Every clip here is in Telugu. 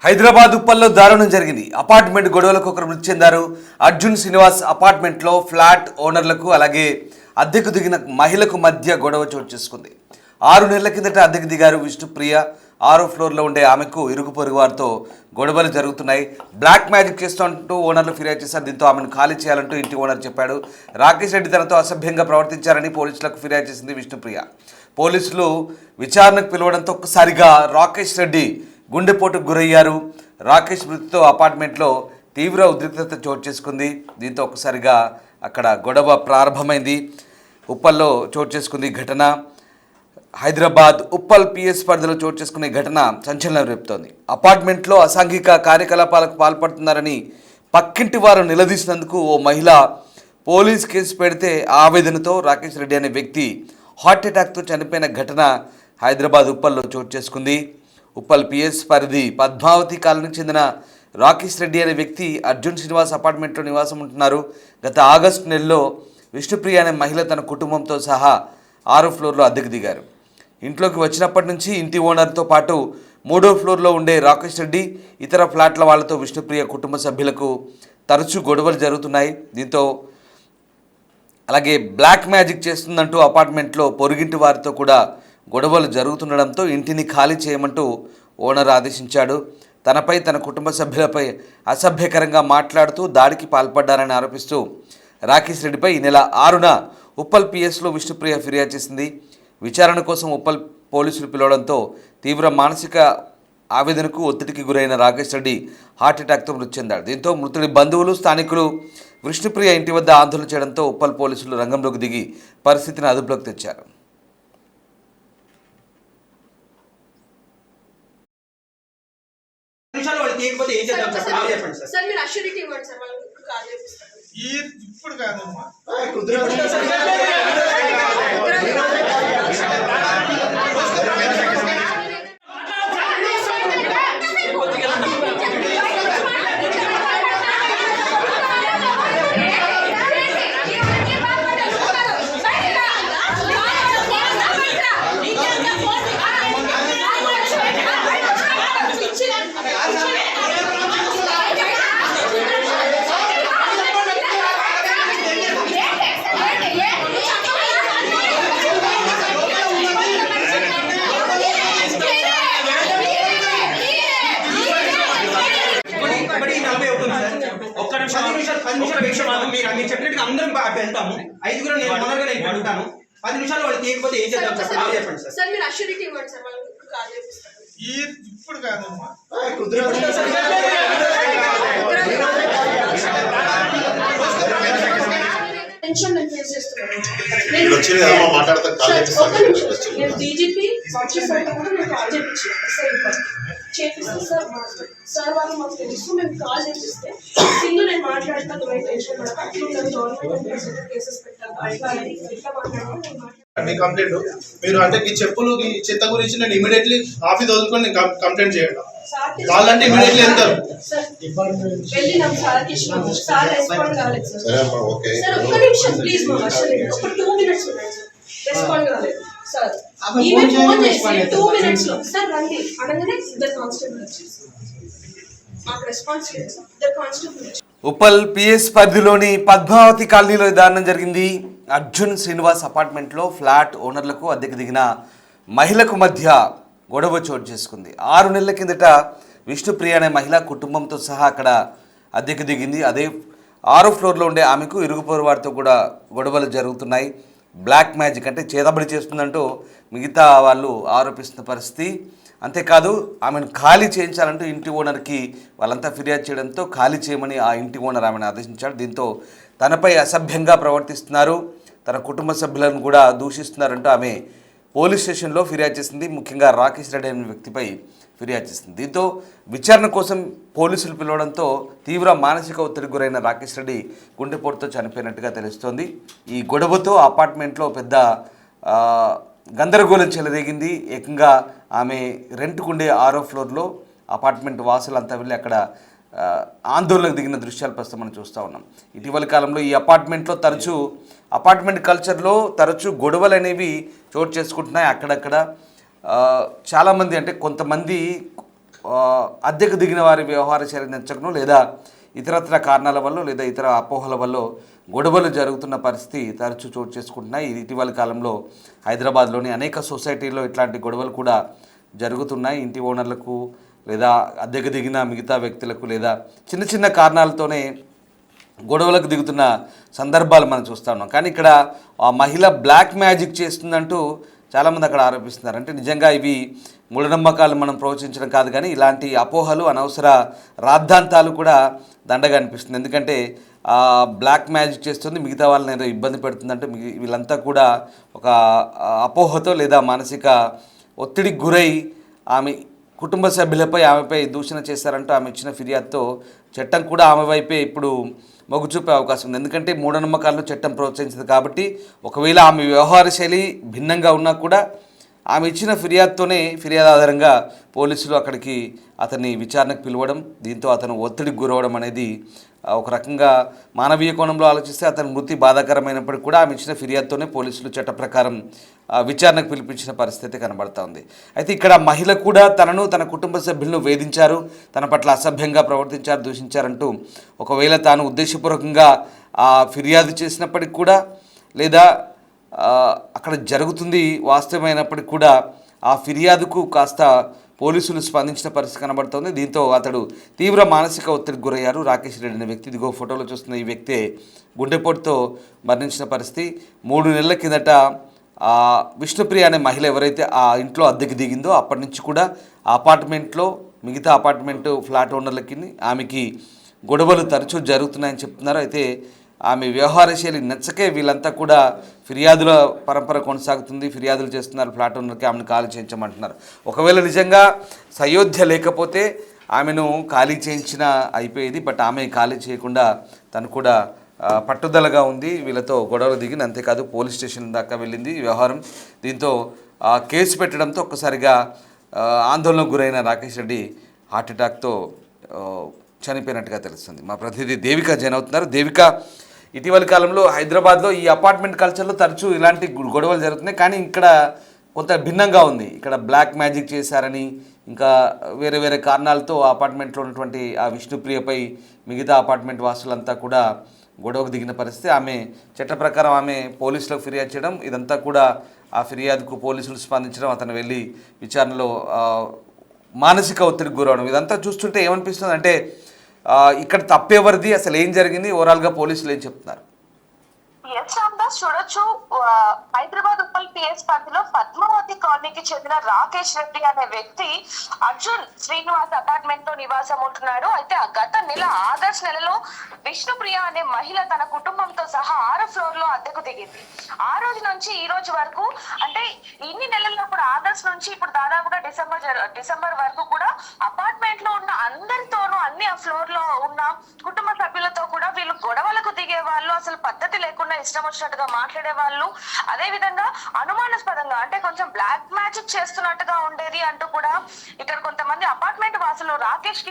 హైదరాబాద్ ఉప్పల్లో దారుణం జరిగింది. అపార్ట్మెంట్ గొడవలకు ఒకరు మృతి చెందారు. అర్జున్ శ్రీనివాస్ అపార్ట్మెంట్లో ఫ్లాట్ ఓనర్లకు అలాగే అద్దెకు దిగిన మహిళకు మధ్య గొడవ చోటు చేసుకుంది. 6 నెలల కిందట అద్దెకు దిగారు విష్ణుప్రియ. 6వ ఫ్లోర్లో ఉండే ఆమెకు ఇరుగు పొరుగు వారితో గొడవలు జరుగుతున్నాయి. బ్లాక్ మ్యాజిక్ చేస్తూ ఓనర్లు ఫిర్యాదు చేశారు. దీంతో ఆమెను ఖాళీ చేయాలంటూ ఇంటి ఓనర్ చెప్పాడు. రాకేష్ రెడ్డి తనతో అసభ్యంగా ప్రవర్తించారని పోలీసులకు ఫిర్యాదు చేసింది విష్ణుప్రియ. పోలీసులు విచారణకు పిలవడంతో ఒక్కసారిగా రాకేష్ రెడ్డి గుండెపోటుకు గురయ్యారు. రాకేష్ మృతితో అపార్ట్మెంట్లో తీవ్ర ఉద్రిక్తత చోటు చేసుకుంది. దీంతో ఒక్కసారిగా అక్కడ గొడవ ప్రారంభమైంది. ఉప్పల్లో చోటు చేసుకుంది ఘటన. హైదరాబాద్ ఉప్పల్ పిఎస్ పరిధిలో చోటు చేసుకునే ఘటన సంచలనం రేపుతోంది. అపార్ట్మెంట్లో అసాంఘిక కార్యకలాపాలకు పాల్పడుతున్నారని పక్కింటి వారు నిలదీసినందుకు ఓ మహిళ పోలీస్ కేసు పెడితే ఆవేదనతో రాకేష్ రెడ్డి అనే వ్యక్తి హార్ట్ అటాక్తో చనిపోయిన ఘటన హైదరాబాద్ ఉప్పల్లో చోటు చేసుకుంది. ఉప్పల్ పిఎస్ పరిధి పద్మావతి కాలనీకి చెందిన రాకేష్ రెడ్డి అనే వ్యక్తి అర్జున్ శ్రీనివాస్ అపార్ట్మెంట్లో నివాసం ఉంటున్నారు. గత ఆగస్టు నెలలో విష్ణుప్రియ అనే మహిళ తన కుటుంబంతో సహా 6వ ఫ్లోర్లో అద్దెకు దిగారు. ఇంట్లోకి వచ్చినప్పటి నుంచి ఇంటి ఓనర్తో పాటు 3వ ఫ్లోర్లో ఉండే రాకేష్ రెడ్డి ఇతర ఫ్లాట్ల వాళ్లతో విష్ణుప్రియ కుటుంబ సభ్యులకు తరచూ గొడవలు జరుగుతున్నాయి. దీంతో అలాగే బ్లాక్ మ్యాజిక్ చేస్తుందంటూ అపార్ట్మెంట్లో పొరుగింటి వారితో కూడా గొడవలు జరుగుతుండడంతో ఇంటిని ఖాళీ చేయమంటూ ఓనర్ ఆదేశించాడు. తనపై తన కుటుంబ సభ్యులపై అసభ్యకరంగా మాట్లాడుతూ దాడికి పాల్పడ్డారని ఆరోపిస్తూ రాకేష్ రెడ్డిపై ఈ నెల 6న ఉప్పల్ పిఎస్లో విష్ణుప్రియ ఫిర్యాదు చేసింది. విచారణ కోసం ఉప్పల్ పోలీసులు పిలవడంతో తీవ్ర మానసిక ఆవేదనకు ఒత్తిడికి గురైన రాకేష్ రెడ్డి హార్ట్ అటాక్తో మృతి చెందాడు. దీంతో మృతుడి బంధువులు స్థానికులు విష్ణుప్రియ ఇంటి వద్ద ఆందోళన చేయడంతో ఉప్పల్ పోలీసులు రంగంలోకి దిగి పరిస్థితిని అదుపులోకి తెచ్చారు. ఇప్పుడు కాదమ్మా మీరు చెప్పినట్టుగా అందరం వెళ్తాము. 5గురు నేను మొదలుగా నేను అడుగుతాను. 10 నిమిషాలు వాళ్ళు తీయకపోతే ఏం చేద్దాం చెప్పండి సార్. సార్ మీరు అష్యూరిటీ ఇవ్వండి సార్. వాళ్ళు కాల్ చేపిస్తారు. ఇప్పుడు కాదమ్మా టెన్షన్ నేను ఫేస్ చేస్తున్నాను. నేను డీజీపీ సాక్షి సార్ కూడా నేను కాల్ చేపిస్తే సార్ వాళ్ళు మాకు తెలుసు. మేము కాల్ చేపిస్తే సింధు నేను మాట్లాడతాను. టెన్షన్ పడక అట్లా గవర్నమెంట్ కేసెస్ పెట్టాను. అట్లా ఎట్లా మాట్లాడాలి మీ కంప్లైంట్ మీరు అంటే ఈ చెప్పులు ఈ చెత్త గురించి నేను ఇమీడియట్లీ ఆఫీస్ వదులుకొని నేను కంప్లైంట్ చేయండి. వాళ్ళంటే ఇమీడియట్లీ వెళ్తారు. వెళ్ళినాం సార్కి ఇచ్చినాం. సార్ రెస్పాండ్ కాలేదు సార్. సార్ ఒక్క నిమిషం ప్లీజ్ మా ఒక 2 minutes ఉన్నాయి సార్. రెస్పాండ్ కాలేదు సార్. ఈవెన్ ఫోన్ చేసి 2 minutes లో సార్ రండి అనగానే ఇద్దరు కానిస్టేబుల్ వచ్చేసి మాకు రెస్పాన్స్ లేదు సార్. ఇద్దరు కానిస్టేబుల్ ఉప్పల్ పిఎస్ పరిధిలోని పద్మావతి కాలనీలో దారుణం జరిగింది. అర్జున్ శ్రీనివాస్ అపార్ట్మెంట్లో ఫ్లాట్ ఓనర్లకు అద్దెకు దిగిన మహిళకు మధ్య గొడవ చోటు చేసుకుంది. 6 నెలల కిందట విష్ణుప్రియ అనే మహిళ కుటుంబంతో సహా అక్కడ అద్దెకు దిగింది. అదే 6వ ఫ్లోర్లో ఉండే ఆమెకు ఇరుగు పొరుగు వారితో కూడా గొడవలు జరుగుతున్నాయి. బ్లాక్ మ్యాజిక్ అంటే చేతబడి చేస్తుందంటూ మిగతా వాళ్ళు ఆరోపిస్తున్న పరిస్థితి. అంతేకాదు ఆమెను ఖాళీ చేయించాలంటూ ఇంటి ఓనర్కి వాళ్ళంతా ఫిర్యాదు చేయడంతో ఖాళీ చేయమని ఆ ఇంటి ఓనర్ ఆమెను ఆదేశించాడు. దీంతో తనపై అసభ్యంగా ప్రవర్తిస్తున్నారు, తన కుటుంబ సభ్యులను కూడా దూషిస్తున్నారంటూ ఆమె పోలీస్ స్టేషన్లో ఫిర్యాదు చేసింది. ముఖ్యంగా రాకేష్ రెడ్డి అనే వ్యక్తిపై ఫిర్యాదు చేసింది. దీంతో విచారణ కోసం పోలీసులు పిలవడంతో తీవ్ర మానసిక ఒత్తిడికి గురైన రాకేష్ రెడ్డి గుండెపోటుతో చనిపోయినట్టుగా తెలుస్తోంది. ఈ గొడవతో అపార్ట్మెంట్లో పెద్ద గందరగోళం చెలరేగింది. ఏకంగా ఆమె రెంట్కుండే 6వ ఫ్లోర్లో అపార్ట్మెంట్ వాసులంతా వెళ్ళి అక్కడ ఆందోళనకు దిగిన దృశ్యాలు ప్రస్తుతం మనం చూస్తూ ఉన్నాం. ఇటీవల కాలంలో ఈ అపార్ట్మెంట్లో అపార్ట్మెంట్ కల్చర్లో తరచూ గొడవలు అనేవి చోటు చేసుకుంటున్నాయి. అక్కడక్కడ చాలామంది అంటే కొంతమంది అద్దెకు దిగిన వారి వ్యవహార శైలి నచ్చకను లేదా ఇతరత్ర కారణాల వల్ల లేదా ఇతర అపోహల వల్ల గొడవలు జరుగుతున్న పరిస్థితి తరచూ చోటు చేసుకుంటున్నాయి. ఇటీవల కాలంలో హైదరాబాద్లోని అనేక సొసైటీల్లో ఇట్లాంటి గొడవలు కూడా జరుగుతున్నాయి. ఇంటి ఓనర్లకు లేదా అద్దెకు దిగిన మిగతా వ్యక్తులకు లేదా చిన్న చిన్న కారణాలతోనే గొడవలకు దిగుతున్న సందర్భాలు మనం చూస్తూ ఉన్నాం. కానీ ఇక్కడ ఆ మహిళ బ్లాక్ మ్యాజిక్ చేస్తుందంటూ చాలామంది అక్కడ ఆరోపిస్తున్నారు. అంటే నిజంగా ఇవి మూఢనమ్మకాలు మనం ప్రోత్సహించడం కాదు, కానీ ఇలాంటి అపోహలు అనవసర రాద్ధాంతాలు కూడా దండగా అనిపిస్తుంది. ఎందుకంటే బ్లాక్ మ్యాజిక్ చేస్తుంది, మిగతా వాళ్ళని ఏదో ఇబ్బంది పెడుతుందంటే వీళ్ళంతా కూడా ఒక అపోహతో లేదా మానసిక ఒత్తిడికి గురై ఆమె కుటుంబ సభ్యులపై ఆమెపై దూషణ చేశారంటూ ఆమె ఇచ్చిన ఫిర్యాదుతో చట్టం కూడా ఆమె వైపే ఇప్పుడు మొగ్గు చూపే అవకాశం ఉంది. ఎందుకంటే మూఢనమ్మకాలను చట్టం ప్రోత్సహించింది కాబట్టి ఒకవేళ ఆమె వ్యవహార శైలి భిన్నంగా ఉన్నా కూడా ఆమె ఇచ్చిన ఫిర్యాదు ఆధారంగా పోలీసులు అక్కడికి అతన్ని విచారణకు పిలవడం, దీంతో అతను ఒత్తిడికి గురవడం అనేది ఒక రకంగా మానవీయ కోణంలో ఆలోచిస్తే అతని మృతి బాధాకరమైనప్పటికీ కూడా ఆమె ఇచ్చిన ఫిర్యాదుతోనే పోలీసులు చట్ట ప్రకారం విచారణకు పిలిపించిన పరిస్థితి కనబడుతూ ఉంది. అయితే ఇక్కడ మహిళ కూడా తనను తన కుటుంబ సభ్యులను వేధించారు, తన పట్ల అసభ్యంగా ప్రవర్తించారు, దూషించారంటూ ఒకవేళ తాను ఉద్దేశపూర్వకంగా ఫిర్యాదు చేసినప్పటికి కూడా లేదా అక్కడ జరుగుతుంది వాస్తవమైనప్పటికీ కూడా ఆ ఫిర్యాదుకు కాస్త పోలీసులు స్పందించిన పరిస్థితి కనబడుతోంది. దీంతో అతడు తీవ్ర మానసిక ఒత్తిడికి గురయ్యారు. రాకేష్ రెడ్డి అనే వ్యక్తి, ఇదిగో ఫోటోలో చూస్తున్న ఈ వ్యక్తే గుండెపోటుతో మరణించిన పరిస్థితి. 3 నెలల కిందట విష్ణుప్రియ అనే మహిళ ఎవరైతే ఆ ఇంట్లో అద్దెకి దిగిందో అప్పటి నుంచి కూడా ఆ అపార్ట్మెంట్లో మిగతా అపార్ట్మెంటు ఫ్లాట్ ఓనర్లకి ఆమెకి గొడవలు తరచూ జరుగుతున్నాయని చెప్తున్నారు. అయితే ఆమె వ్యవహార శైలి నచ్చకే వీళ్ళంతా కూడా ఫిర్యాదుల పరంపర కొనసాగుతుంది, ఫిర్యాదులు చేస్తున్నారు, ఫ్లాట్ ఓనర్కి ఆమెను ఖాళీ చేయించమంటున్నారు. ఒకవేళ నిజంగా సయోధ్య లేకపోతే ఆమెను ఖాళీ చేయించిన అయిపోయేది. బట్ ఆమె ఖాళీ చేయకుండా తను కూడా పట్టుదలగా ఉంది, వీళ్ళతో గొడవలు దిగింది. అంతేకాదు పోలీస్ స్టేషన్ దాకా వెళ్ళింది ఈ వ్యవహారం. దీంతో కేసు పెట్టడంతో ఒక్కసారిగా ఆందోళనకు గురైన రాకేష్ రెడ్డి హార్ట్అటాక్తో చనిపోయినట్టుగా తెలుస్తుంది. మా ప్రతినిధి దేవిక జాయిన్ అవుతున్నారు. దేవిక, ఇటీవల కాలంలో హైదరాబాద్లో ఈ అపార్ట్మెంట్ కల్చర్లో తరచూ ఇలాంటి గొడవలు జరుగుతున్నాయి, కానీ ఇక్కడ కొంత భిన్నంగా ఉంది. ఇక్కడ బ్లాక్ మ్యాజిక్ చేశారని ఇంకా వేరే వేరే కారణాలతో ఆ అపార్ట్మెంట్లో ఉన్నటువంటి ఆ విష్ణుప్రియపై మిగతా అపార్ట్మెంట్ వాసులంతా కూడా గొడవకు దిగిన పరిస్థితి. ఆమె చట్ట ప్రకారం ఆమె పోలీసులకు ఫిర్యాదు చేయడం, ఇదంతా కూడా ఆ ఫిర్యాదుకు పోలీసులు స్పందించడం, అతను వెళ్ళి విచారణలో మానసిక ఒత్తిడికి గురవడం, ఇదంతా చూస్తుంటే ఏమనిపిస్తుంది అంటే ఇక్కడ తప్పెవరిది, అసలు ఏం జరిగింది, ఓవరాల్గా పోలీసులు ఏం చెప్తున్నారు? చూడొచ్చు, హైదరాబాద్ ఉప్పల్ పిఎస్ పరిధిలో పద్మావతి కాలనీకి చెందిన రాకేష్ రెడ్డి అనే వ్యక్తి అర్జున్ శ్రీనివాస్ అపార్ట్మెంట్ లో నివాసం ఉంటున్నాడు. అయితే గత నెల ఆగస్టు నెలలో విష్ణుప్రియ అనే మహిళ తన కుటుంబంతో సహా 6వ ఫ్లోర్ లో అద్దెకు దిగింది. ఆ రోజు నుంచి ఈ రోజు వరకు, అంటే ఇన్ని నెలల్లో కూడా ఆగస్టు నుంచి ఇప్పుడు దాదాపుగా డిసెంబర్ వరకు కూడా అపార్ట్మెంట్ లో ఉన్న అందరితోనూ అన్ని ఆ ఫ్లోర్ లో ఉన్న కుటుంబ సభ్యులతో కూడా వీళ్ళు గొడవలకు దిగే వాళ్ళు, అసలు పద్ధతి లేకుండా ఇష్టం వచ్చినట్టుగా మాట్లాడే వాళ్ళు, అదే విధంగా అనుమానాస్పదంగా అంటే కొంచెం బ్లాక్ మ్యాజిక్ చేస్తున్నట్టుగా ఉండేది అంటూ కూడా ఇక్కడ కొంతమంది అపార్ట్మెంట్ వాసులు రాకేష్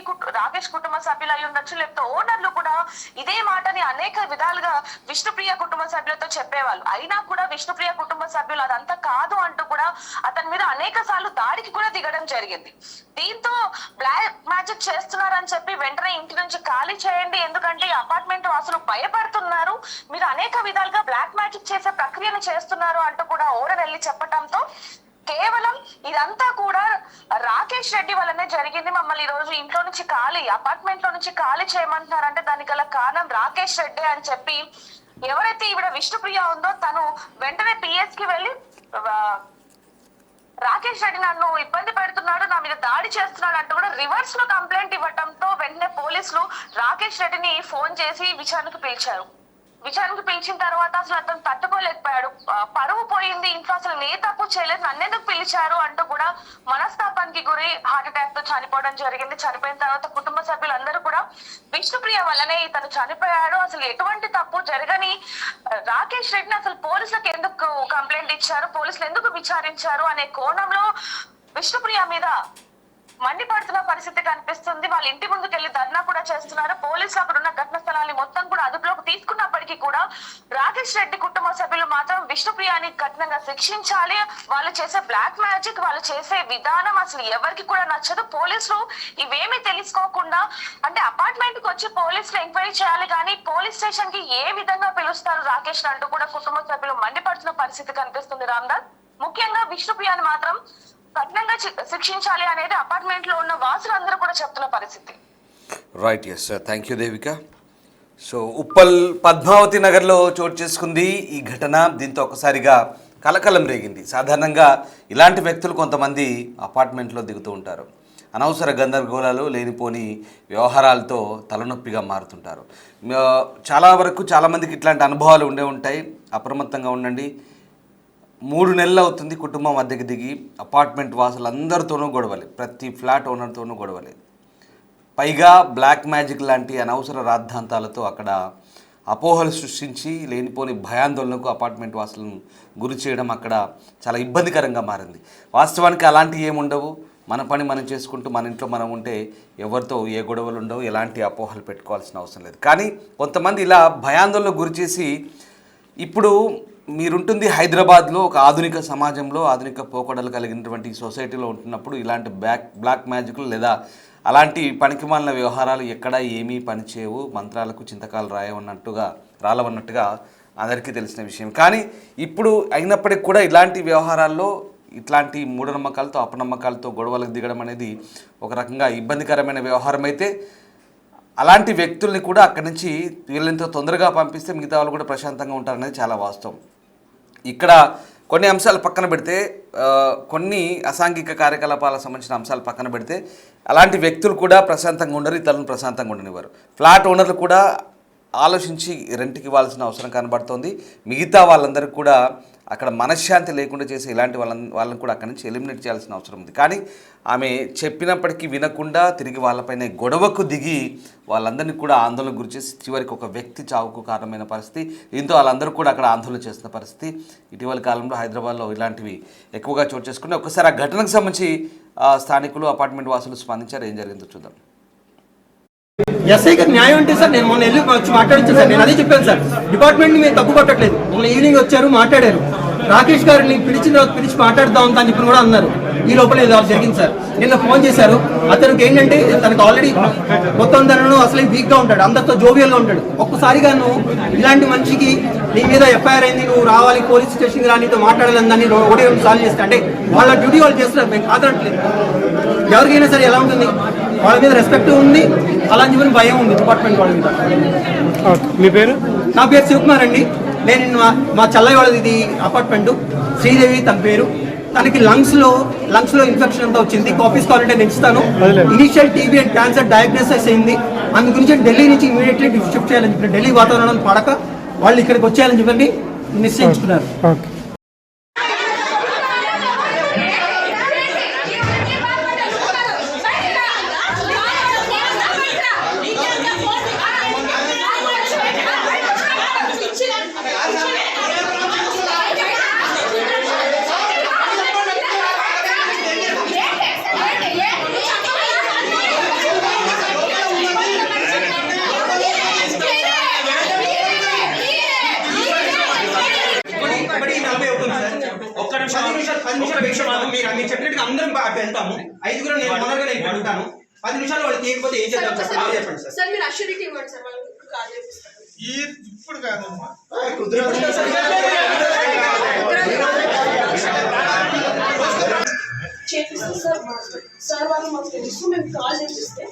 కుటుంబ సభ్యులు అయి ఉండొచ్చు, లేకపోతే ఓనర్లు కూడా ఇదే మాటని అనేక విధాలుగా విష్ణుప్రియ కుటుంబ సభ్యులతో చెప్పేవాళ్ళు. అయినా కూడా విష్ణుప్రియ కుటుంబ సభ్యులు అదంతా కాదు అంటూ కూడా అతని మీద అనేక సార్లు దాడికి కూడా దిగడం జరిగింది. దీంతో బ్లాక్ మ్యాజిక్ చేస్తున్నారని చెప్పి వెంటనే ఇంటి నుంచి ఖాళీ చేయండి, ఎందుకంటే అపార్ట్మెంట్ వాసులు భయపడుతున్నారు, మీరు అనేక విధాలుగా బ్లాక్ మ్యాజిక్ చేసే ప్రక్రియను చేస్తున్నారు అంటూ కూడా ఓనర్ వెళ్ళి చెప్పడంతో కేవలం ఇదంతా కూడా రాకేష్ రెడ్డి వల్లనే జరిగింది, మమ్మల్ని ఈ రోజు ఇంట్లో నుంచి అపార్ట్మెంట్ లో నుంచి ఖాళీ చేయమంటున్నారంటే దానికి గల కారణం రాకేష్ రెడ్డి అని చెప్పి ఎవరైతే ఈవిడ విష్ణుప్రియ ఉందో తను వెంటనే పిఎస్ కి వెళ్ళి రాకేష్ రెడ్డి నన్ను ఇబ్బంది పెడుతున్నాడు, నా మీద దాడి చేస్తున్నాడు అంటూ కూడా రివర్స్ లో కంప్లైంట్ ఇవ్వడంతో వెంటనే పోలీసులు రాకేష్ రెడ్డిని ఫోన్ చేసి విచారణకు పిలిచారు. విచారణకు పిలిచిన తర్వాత అసలు అతను తట్టుకోలేకపోయాడు, పరువు పోయింది, ఇంట్లో అసలు ఏ తప్పు చేయలేదు, నన్నెందుకు పిలిచారు అంటూ కూడా మనస్తాపానికి గురి హార్ట్అటాక్ తో చనిపోవడం జరిగింది. చనిపోయిన తర్వాత కుటుంబ సభ్యులందరూ కూడా విష్ణుప్రియ వల్లనే ఇతను చనిపోయాడు, అసలు ఎటువంటి తప్పు జరగని రాకేష్ రెడ్డిని అసలు పోలీసులకు ఎందుకు కంప్లైంట్ ఇచ్చారు, పోలీసులు ఎందుకు విచారించారు అనే కోణంలో విష్ణుప్రియ మీద మండిపడుతున్న పరిస్థితి కనిపిస్తుంది. వాళ్ళ ఇంటి ముందుకు వెళ్లి ధర్నా కూడా చేస్తున్నారు. పోలీసులు అక్కడ ఉన్న ఘటన స్థలాన్ని మొత్తం కూడా అదుపులోకి తీసుకున్నప్పటికీ కూడా రాకేష్ రెడ్డి కుటుంబ సభ్యులు మాత్రం విష్ణుప్రియాని కఠినంగా శిక్షించాలి. వాళ్ళు చేసే బ్లాక్ మ్యాజిక్, వాళ్ళు చేసే విధానం అసలు ఎవరికి కూడా నచ్చదు. పోలీసులు ఇవేమీ తెలుసుకోకుండా అంటే అపార్ట్మెంట్ కి వచ్చి పోలీసులు ఎంక్వైరీ చేయాలి కానీ పోలీస్ స్టేషన్ కి ఏ విధంగా పిలుస్తారు రాకేష్ అంటూ కూడా కుటుంబ సభ్యులు మండిపడుతున్న పరిస్థితి కనిపిస్తుంది. రామ్దాస్, ముఖ్యంగా విష్ణుప్రియాని మాత్రం కఠినంగా శిక్షించాలి అనేది అపార్ట్మెంట్ లో ఉన్న వాసులందరూ కూడా చెప్తున్న పరిస్థితి. Right, yes sir, thank you Devika. So Uppal Padmavathi నగర్లో చోటు చేసుకుంది ఈ ఘటన. దీంతో ఒకసారిగా కలకలం రేగింది. సాధారణంగా ఇలాంటి వ్యక్తులు కొంతమంది అపార్ట్మెంట్లో దిగుతూ ఉంటారు. అనవసర గందరగోళాలు, లేనిపోని వ్యవహారాలతో తలనొప్పిగా మారుతుంటారు. చాలా వరకు చాలామందికి ఇట్లాంటి అనుభవాలు ఉండే ఉంటాయి. అప్రమత్తంగా ఉండండి. 3 నెలలు అవుతుంది కుటుంబం అద్దెకి దిగి. అపార్ట్మెంట్ వాసులందరితోనూ గొడవలే, ప్రతి ఫ్లాట్ ఓనర్తోనూ గొడవలే. పైగా బ్లాక్ మ్యాజిక్ లాంటి అనవసర రాద్ధాంతాలతో అక్కడ అపోహలు సృష్టించి లేనిపోని భయాందోళనకు అపార్ట్మెంట్ వాసులను గురి చేయడం అక్కడ చాలా ఇబ్బందికరంగా మారింది. వాస్తవానికి అలాంటివి ఏముండవు. మన పని మనం చేసుకుంటూ మన ఇంట్లో మనం ఉంటే ఎవరితో ఏ గొడవలు ఉండవు, ఎలాంటి అపోహలు పెట్టుకోవాల్సిన అవసరం లేదు. కానీ కొంతమంది ఇలా భయాందోళనకు గురి చేసి, ఇప్పుడు మీరుంటుంది హైదరాబాద్లో ఒక ఆధునిక సమాజంలో, ఆధునిక పోకడలు కలిగినటువంటి సొసైటీలో ఉంటున్నప్పుడు ఇలాంటి బ్లాక్ మ్యాజిక్లు లేదా అలాంటి పనికిమాలిన వ్యవహారాలు ఎక్కడ ఏమీ పనిచేయవు, మంత్రాలకు చింతకాలు రాలవన్నట్టుగా అందరికీ తెలిసిన విషయం. కానీ ఇప్పుడు అయినప్పటికీ కూడా ఇలాంటి వ్యవహారాల్లో ఇట్లాంటి మూఢనమ్మకాలతో అపనమ్మకాలతో గొడవలకు దిగడం అనేది ఒక రకంగా ఇబ్బందికరమైన వ్యవహారం అయితే, అలాంటి వ్యక్తుల్ని కూడా అక్కడి నుంచి వీళ్ళంత తొందరగా పంపిస్తే మిగతా వాళ్ళు కూడా ప్రశాంతంగా ఉంటారనేది చాలా వాస్తవం. ఇక్కడ కొన్ని అంశాలు పక్కన పెడితే, కొన్ని అసాంఘిక కార్యకలాపాలకు సంబంధించిన అంశాలు పక్కన పెడితే, అలాంటి వ్యక్తులు కూడా ప్రశాంతంగా ఉండరు, ఇతరులను ప్రశాంతంగా ఉండనివ్వరు. ఫ్లాట్ ఓనర్లు కూడా ఆలోచించి రెంట్కి ఇవ్వాల్సిన అవసరం కనబడుతోంది. మిగతా వాళ్ళందరికీ కూడా అక్కడ మనశ్శాంతి లేకుండా చేసే ఇలాంటి వాళ్ళని కూడా అక్కడి నుంచి ఎలిమినేట్ చేయాల్సిన అవసరం ఉంది. కానీ ఆమె చెప్పినప్పటికీ వినకుండా తిరిగి వాళ్ళపైన గొడవకు దిగి వాళ్ళందరినీ కూడా ఆందోళన గురి చేసి చివరికి ఒక వ్యక్తి చావుకు కారణమైన పరిస్థితి. దీంతో వాళ్ళందరూ కూడా అక్కడ ఆందోళన చేస్తున్న పరిస్థితి. ఇటీవల కాలంలో హైదరాబాద్లో ఇలాంటివి ఎక్కువగా చోటు చేసుకుని ఒకసారి ఆ ఘటనకు సంబంధించి స్థానికులు, అపార్ట్మెంట్ వాసులు స్పందించారు. ఏం జరిగిందో చూద్దాం. ఎస్ఐ గారు న్యాయం అంటే సార్, నేను మొన్న వెళ్ళి వచ్చి మాట్లాడించాను సార్. నేను అదే చెప్పాను సార్, డిపార్ట్మెంట్ని మేము తప్పు పట్టట్లేదు. మొన్న ఈవినింగ్ వచ్చారు, మాట్లాడారు. రాకేష్ గారిని పిలిచి మాట్లాడుతూ ఉంటా అని చెప్పి కూడా అన్నారు. ఈ లోపల ఏదో జరిగింది సార్. నిన్న ఫోన్ చేశారు. అతనికి ఏంటంటే తనకు ఆల్రెడీ మొత్తం తనను అసలు వీక్గా ఉంటాడు, అందరితో జోవియల్గా ఉంటాడు. ఒక్కసారిగా నువ్వు ఇలాంటి మనిషికి నీ మీద ఎఫ్ఐఆర్ అయింది, నువ్వు రావాలి పోలీస్ స్టేషన్కి రా, నీతో మాట్లాడాలని దాన్ని ఒకటి సాల్వ్ చేస్తా అంటే వాళ్ళ డ్యూటీ వాళ్ళు చేస్తున్నారు, మేము కాదనట్లేదు. ఎవరికైనా సరే ఎలా ఉంటుంది, వాళ్ళ మీద రెస్పెక్ట్ ఉంది, అలా అని చెప్పిన భయం ఉంది డిపార్ట్మెంట్ వాళ్ళ మీద. మీ పేరు? నా పేరు శివకుమార్ అండి. నేను మా చల్లయ్య వాళ్ళది ఇది అపార్ట్మెంట్. శ్రీదేవి తన పేరు. తనకి లంగ్స్ లో ఇన్ఫెక్షన్ అంతా వచ్చింది. కాపీస్ కావాలంటే నేను ఇస్తాను. Initial TB and cancer diagnosis అయింది. అందు గురించి ఢిల్లీ నుంచి ఇమీడియట్లీ షిఫ్ట్ చేయాలని చెప్పి, ఢిల్లీ వాతావరణం పడక వాళ్ళు ఇక్కడికి వచ్చేయాలని చెప్పండి నిశ్చయించుకున్నారు. మీరు చెప్పినట్టుగా అందరం వెళ్తాము. 5 నేను మొదలుగా నేను పెడతాను. 10 నిమిషాలు వాళ్ళు చేయకపోతే ఏం చేద్దాం సార్? చెప్పండి సార్. సార్ మీరు అష్యూరిటీ ఇవ్వండి సార్, వాళ్ళు కాల్ చేపిస్తారు. ఇప్పుడు కాదమ్మా, చేపిస్తే సార్ సార్ వాళ్ళు మాకు తెలుసు, మేము కాల్ చేపిస్తే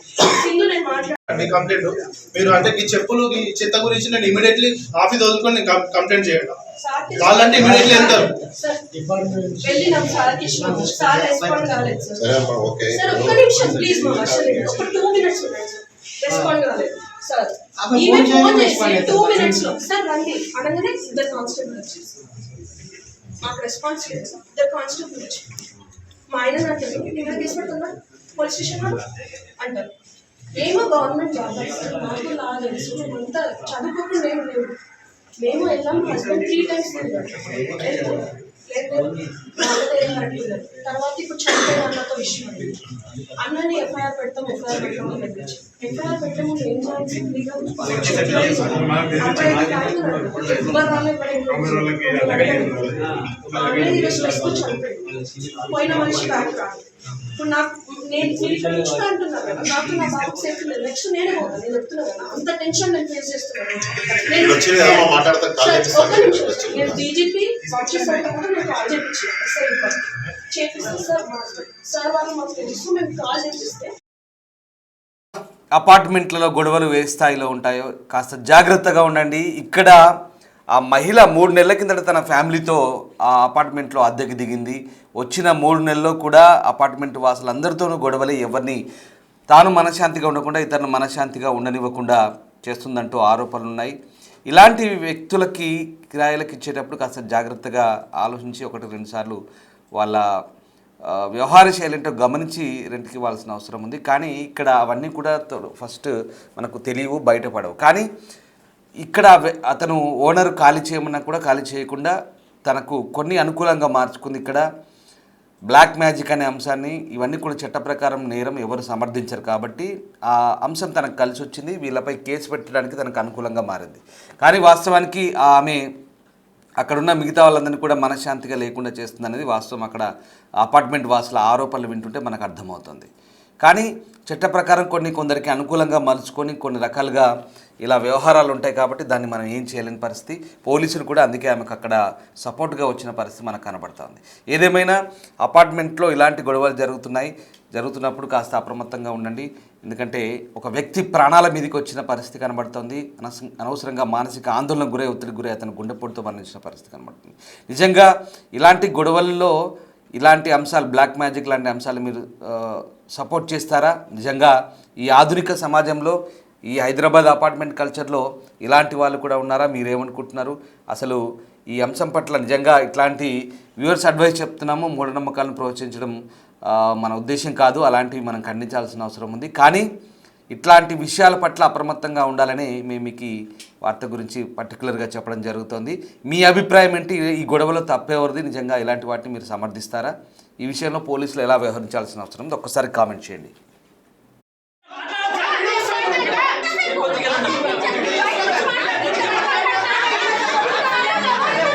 సింధు నేను మాట్లాడాను. కంప్లైంట్ మీరు అంటే ఈ చెప్పులు ఈ చెత్త గురించి నేను ఇమీడియట్లీ ఆఫీస్ వదులుకొని నేను కంప్లైంట్ చేయడం. వాళ్ళంటే ఇమీడియట్లీ వెళ్తారు. వెళ్ళినాం సార్కి ఇచ్చినాము, సార్ రెస్పాండ్ కాలేదు సార్. సార్ ఒక్క నిమిషం ప్లీజ్ మా ఒక 2 minutes ఉన్నాయి సార్, రెస్పాండ్ కాలేదు సార్. ఈమె ఫోన్ చేసి 2 minutes లో సార్ రండి అనగానే 2 కానిస్టేబుల్ వచ్చేసి మాకు రెస్పాన్స్ లేదు సార్. 2 కానిస్టేబుల్ వచ్చి మా ఆయన అంటే నేను కేసు పెడుతున్నా పోలీస్ స్టేషన్ అంటారు. ఏమో గవర్నమెంట్ జాబ్ మాకు లా తెలుసు, మేమంతా చదువుకోకుండా ఏం లేవు. మేము వెళ్ళాము, హస్బెండ్ 3 times తర్వాత ఇప్పుడు చనిపోయిన అన్నతో ఇష్యూ ఉంది. అన్నని ఎఫ్ఐఆర్ పెడతాం అని పెట్టచ్చు. ఎఫ్ఐఆర్ పెట్టే ముందు ఏం చేయాల్సింది? పోయిన మనిషి బ్యాక్ రాదు. ఇప్పుడు నాకు నేను ఇక్కడ నుంచి అంటున్నాను కదా, నాకు నా బాబు సేఫ్టీ లేదు, నెక్స్ట్ నేనే పోతాను. నేను చెప్తున్నాను కదా, అంత టెన్షన్ నేను ఫేస్ చేస్తున్నాను. ఒక నిమిషం, నేను డీజీపీ వచ్చి ఫోటో కూడా నేను కాల్ చేపిస్తే సార్ వాళ్ళు మాకు తెలుసు, మేము కాల్ చేపిస్తే అపార్ట్మెంట్లలో గొడవలు ఏ స్థాయిలో ఉంటాయో కాస్త జాగ్రత్తగా ఉండండి. ఇక్కడ ఆ మహిళ 3 నెలల కిందట తన ఫ్యామిలీతో ఆ అపార్ట్మెంట్లో అద్దెకి దిగింది. వచ్చిన 3 నెలల్లో కూడా అపార్ట్మెంట్ వాసులందరితోనూ గొడవలు, ఎవరిని తాను మనశ్శాంతిగా ఉండకుండా ఇతరులను మనశ్శాంతిగా ఉండనివ్వకుండా చేస్తుందంటూ ఆరోపణలు ఉన్నాయి. ఇలాంటి వ్యక్తులకి కిరాయిలకు ఇచ్చేటప్పుడు కాస్త జాగ్రత్తగా ఆలోచించి 1-2 సార్లు వాళ్ళ వ్యవహార శైలి ఏంటో గమనించి రెంట్కి ఇవ్వాల్సిన అవసరం ఉంది. కానీ ఇక్కడ అవన్నీ కూడా ఫస్ట్ మనకు తెలియవు, బయటపడవు. కానీ ఇక్కడ అతను ఓనర్ ఖాళీ చేయమన్నా కూడా ఖాళీ చేయకుండా తనకు కొన్ని అనుకూలంగా మార్చుకుంది. ఇక్కడ బ్లాక్ మ్యాజిక్ అనే అంశాన్ని, ఇవన్నీ కూడా చట్ట ప్రకారం నేరం, ఎవరు సమర్థించరు. కాబట్టి ఆ అంశం తనకు కలిసి వచ్చింది. వీళ్ళపై కేసు పెట్టడానికి తనకు అనుకూలంగా మారింది. కానీ వాస్తవానికి ఆమె అక్కడున్న మిగతా వాళ్ళందరినీ కూడా మనశ్శాంతిగా లేకుండా చేస్తుంది అనేది వాస్తవం. అక్కడ అపార్ట్మెంట్ వాసుల ఆరోపణలు వింటుంటే మనకు అర్థమవుతుంది. కానీ చట్ట ప్రకారం కొందరికి అనుకూలంగా మలుచుకొని కొన్ని రకాలుగా ఇలా వ్యవహారాలు ఉంటాయి. కాబట్టి దాన్ని మనం ఏం చేయలేని పరిస్థితి. పోలీసులు కూడా అందుకే ఆమెకు అక్కడ సపోర్ట్గా వచ్చిన పరిస్థితి మనకు కనబడుతుంది. ఏదేమైనా అపార్ట్మెంట్లో ఇలాంటి గొడవలు జరుగుతున్నప్పుడు కాస్త అప్రమత్తంగా ఉండండి. ఎందుకంటే ఒక వ్యక్తి ప్రాణాల మీదకి వచ్చిన పరిస్థితి కనబడుతుంది. అనవసరంగా మానసిక ఆందోళనకు గురై, ఒత్తిడికి గురై అతను గుండెపోటుతో మరణించిన పరిస్థితి కనబడుతుంది. నిజంగా ఇలాంటి గొడవల్లో ఇలాంటి అంశాలు, బ్లాక్ మ్యాజిక్ లాంటి అంశాలు మీరు సపోర్ట్ చేస్తారా? నిజంగా ఈ ఆధునిక సమాజంలో, ఈ హైదరాబాద్ అపార్ట్మెంట్ కల్చర్లో ఇలాంటి వాళ్ళు కూడా ఉన్నారా? మీరేమనుకుంటున్నారు? అసలు ఈ అంశం పట్ల నిజంగా ఇట్లాంటి వ్యూవర్స్ అడ్వైస్ చెప్తున్నాము. మూఢనమ్మకాలను ప్రోత్సహించడం మన ఉద్దేశం కాదు. అలాంటివి మనం ఖండించాల్సిన అవసరం ఉంది. కానీ ఇట్లాంటి విషయాల పట్ల అప్రమత్తంగా ఉండాలని మేము మీకు వార్త గురించి పర్టికులర్గా చెప్పడం జరుగుతుంది. మీ అభిప్రాయం ఏంటి? ఈ గొడవలో తప్పేవరది? నిజంగా ఇలాంటి వాటిని మీరు సమర్థిస్తారా? ఈ విషయంలో పోలీసులు ఎలా వ్యవహరించాల్సిన అవసరం ఉంది? ఒక్కసారి కామెంట్ చేయండి.